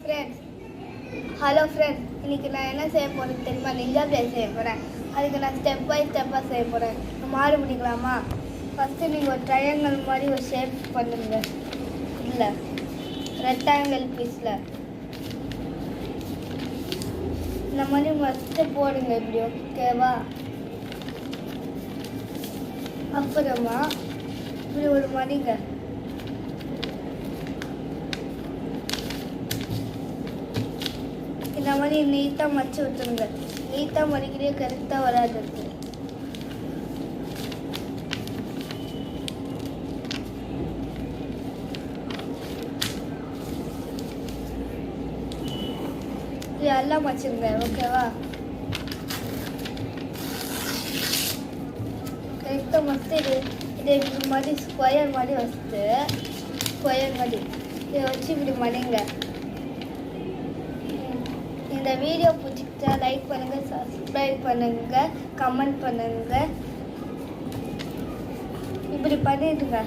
Friends, hello friends, இன்றைக்கி நான் என்ன செய்ய போகிறேன் தெரியுமா? நிஞ்சா பிளேஸ் செய்ய போகிறேன். அதுக்கு நான் ஸ்டெப் பை ஸ்டெப்பாக செய்ய போகிறேன். மாறு முடிக்கலாமா? ஃபஸ்ட்டு நீங்கள் ஒரு ட்ரையாங்கிள் மாதிரி ஒரு ஷேப் பண்ணுங்க. இல்லை, ரெக்டாங்கிள் பீஸில் இந்த மாதிரி ஃபஸ்ட்டு போடுங்க. இப்படி ஓகேவா? அப்புறமா இப்படி ஒரு மடிங்க. இந்த மாதிரி நீட்டாக மடிச்சு விட்டுருங்க. நீட்டாக மடிக்கிறே கரெக்டாக வராது. இது எல்லாம் மடிச்சுருங்க. ஓகேவா? கரெக்டாக மஸ்ட்டு இது மாதிரி ஸ்கொயர் மாதிரி வச்சுட்டு ஸ்கொயர் மாதிரி இதை வச்சு இப்படி மடிங்க. இந்த வீடியோ பிடிச்சிக்கிட்டா லைக் பண்ணுங்கள், சப்ஸ்கிரைப் பண்ணுங்கள், கமெண்ட் பண்ணுங்கள். இப்படி பண்ணிடுங்க.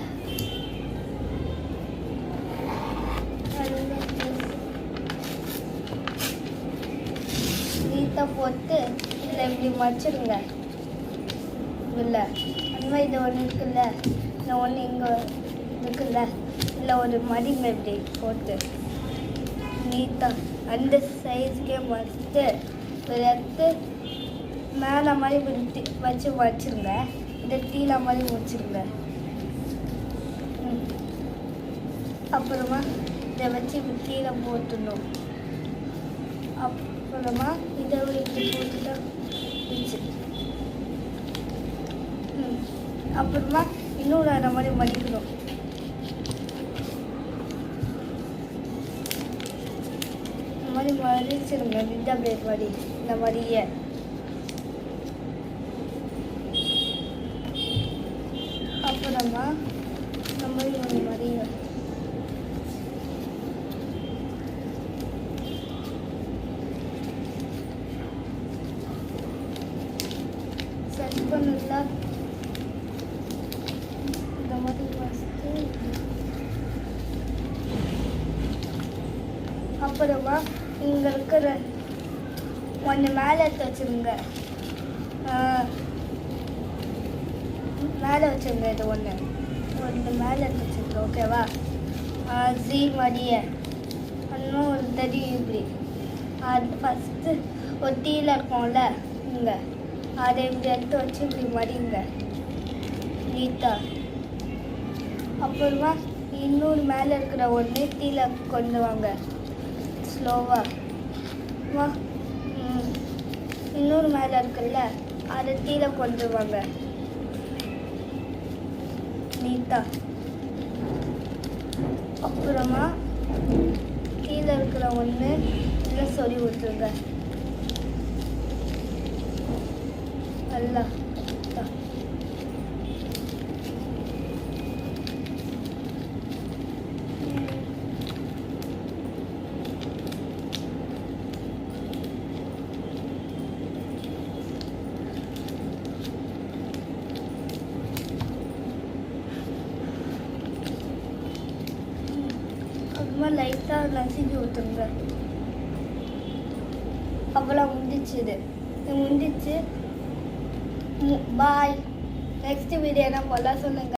நீட்டாக போட்டு இதில் இப்படி மடிச்சிடுங்க. இல்லை அந்த மாதிரி இது ஒன்று இருக்குல்ல, இந்த ஒன்று இங்கே இருக்குல்ல, இல்லை ஒரு மடிங்க இப்படி போட்டு நீட்டாக அந்த சைஸ்க்கே மடிச்சுட்டு ஒரு எடுத்து மேலே மாதிரி இப்படி வச்சு வச்சுருங்க. இந்த கீழே மாதிரி முடிச்சுருங்க. அப்புறமா இதை வச்சு இப்படி கீழே போட்டுடணும். அப்புறமா இதை இப்படி போட்டுட்டா வச்சு அப்புறமா இன்னொரு அந்த மாதிரி மடிக்கணும். இந்த மாதிரி மடிச்சிருங்க. நிஞ்சா பிளேஸ் மாதிரி இந்த மாதிரியே. அப்புறமா இந்த மாதிரி ஒரு மாதிரியே செட் பண்ணல. இந்த மாதிரி வச்சுட்டு அப்புறமா இங்கே இருக்கிற ஒன்று மேலே எடுத்து வச்சுருங்க. மேலே வச்சுருங்க. இது ஒன்று மேலே எடுத்து வச்சுருங்க. ஓகேவா? ஜி மடியை இன்னும் ஒரு தடி இப்படி அது ஃபஸ்ட்டு ஒரு டீயில் இருக்கும்ல இங்கே, அதை இப்படி எடுத்து வச்சு இப்படி மடிங்க நீட்டாக. அப்புறமா இன்னொரு மேலே இருக்கிற ஒன்று டீல கொண்டு வாங்க ஸ்லோவாக. இன்னொரு மேலே இருக்குல்ல, அதை டீல கொண்டு வாங்க நீட்டாக. அப்புறமா கீழே இருக்கிற ஒன்று இல்லை சொல்லி விட்டுருங்க நல்லா. அப்புறமா லைட்டாக நசுக்கி ஊற்றுங்க. அவ்வளோ முடிஞ்சிச்சு. இது முடிஞ்சிச்சு. பாய். நெக்ஸ்ட் வீடியோ என்ன போல சொல்லுங்கள்.